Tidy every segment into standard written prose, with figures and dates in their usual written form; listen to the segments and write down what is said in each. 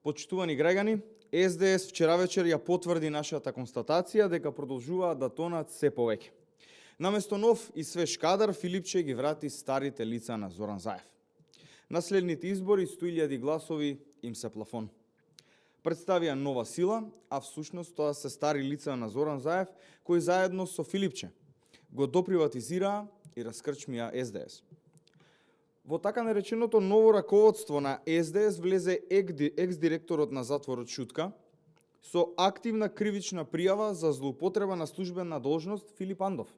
Почитувани граѓани, СДС вчера вечер ја потврди нашата констатација дека продолжуваат да тонат се повеќе. Наместо нов и свеж кадар, Филипче ги врати старите лица на Зоран Заев. На следните избори 100.000 гласови им се плафон. Представија нова сила, а всушност тоа се стари лица на Зоран Заев, кои заедно со Филипче го доприватизираа и раскрчмија СДС. Во така нареченото ново раководство на СДС влезе екс-директорот на затворот Шутка со активна кривична пријава за злоупотреба на службена должност Филип Андов.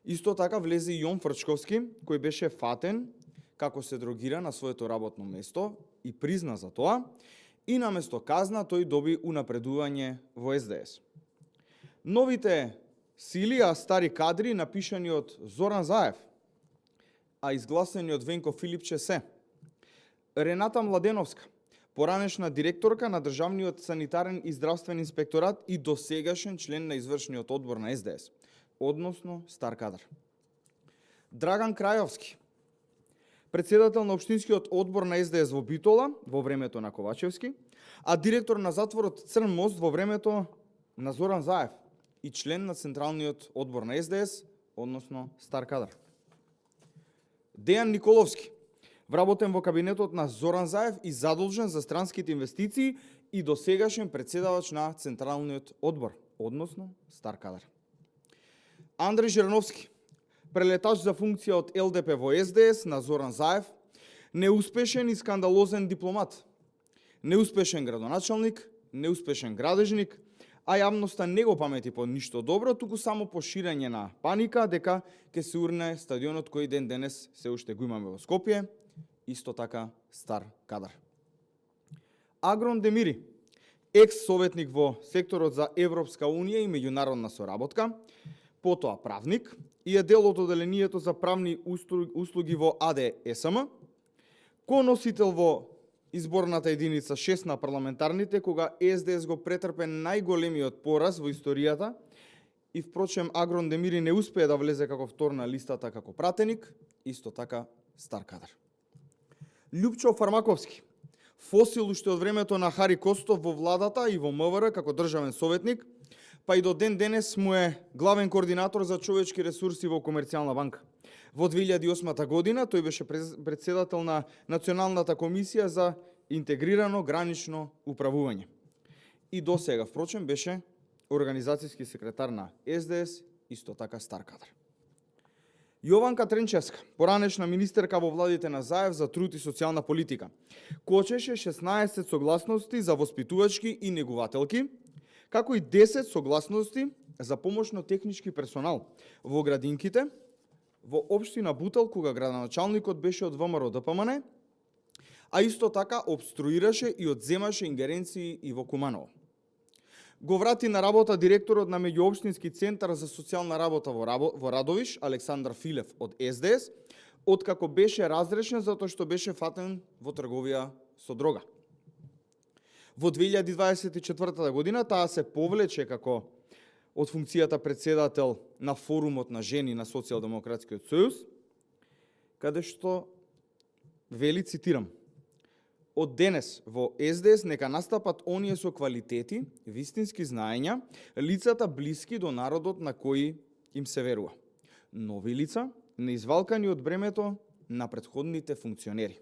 Исто така влезе и Јон Фрчковски, кој беше фатен како се дрогира на своето работно место и призна за тоа, и наместо казна тој доби унапредување во СДС. Новите сили, а стари кадри напишани од Зоран Заев, а изгласени од Венко Филипче се Рената Младеновска, поранешна директорка на Државниот санитарен и здравствен инспекторат и досегашен член на извршниот одбор на СДС, односно стар кадар. Драган Крајовски, председател на општинскиот одбор на СДС во Битола во времето на Ковачевски, а директор на затворот Црн мост во времето на Зоран Заев и член на Централниот одбор на СДС, односно стар кадар. Дејан Николовски, вработен во кабинетот на Зоран Заев и задолжен за странските инвестиции и досегашен председавач на Централниот одбор, односно стар кадар. Андреј Жерновски, прелетач за функција од ЛДП во СДС на Зоран Заев, неуспешен и скандалозен дипломат, неуспешен градоначалник, неуспешен градежник, а јавноста не го памети по ништо добро, туку само по ширење на паника дека ќе се урне стадионот кој ден денес се уште го имаме во Скопје, исто така стар кадар. Агрон Демири, екс-советник во секторот за Европска Унија и меѓународна соработка, потоа правник и е дел од одделението за правни услуги во АДСМ, коносител во изборната единица 6 на парламентарните, кога СДС го претрпе најголемиот пораз во историјата и впрочем Агрон Демири не успее да влезе како втор на листата како пратеник, исто така стар кадар. Љупчо Фармаковски, фосил уште од времето на Хари Костов во владата и во МВР како државен советник, па и до ден денес му е главен координатор за човечки ресурси во Комерцијална банка. Во 2008 година тој беше председател на Националната комисија за интегрирано гранично управување. И до сега, впрочем, беше организацијски секретар на СДС, исто така стар кадар. Јованка Тренчевска, поранешна министерка во владите на Заев за труд и социјална политика, кочеше 16 согласности за воспитувачки и негувателки, како и 10 согласности за помошно-технички персонал во градинките, во општина Бутел, кога градоначалникот беше од ВМРО ДПМН, а исто така обструираше и одземаше ингеренции и во Куманово. Го врати на работа директорот на меѓуопштински центар за социјална работа во Радовиш, Александар Филев од СДС, откако беше разрешен затоа што беше фатен во трговија со дрога. Во 2024 година таа се повлече како од функцијата председател на форумот на жени на Социјалдемократскиот сојуз, каде што вели, цитирам: "Од денес во СДС нека настапат оние со квалитети, вистински знаења, лицата блиски до народот на кои им се верува. Нови лица, неизвалкани од бремето на претходните функционери."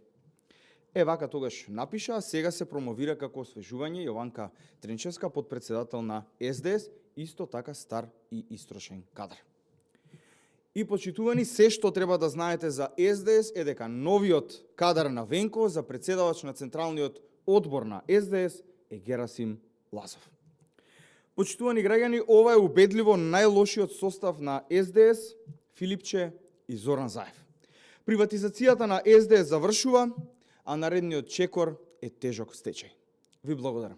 Вака тогаш напиша, а сега се промовира како освежување Јованка Тренчевска, подпредседател на СДС, исто така стар и истрошен кадар. И почитувани, се што треба да знаете за СДС е дека новиот кадар на Венко за председавач на Централниот одбор на СДС е Герасим Лазов. Почитувани граѓани, ова е убедливо најлошиот состав на СДС, Филипче и Зоран Заев. Приватизацијата на СДС завршува, а наредниот чекор е тежок стечај. Ви благодарам.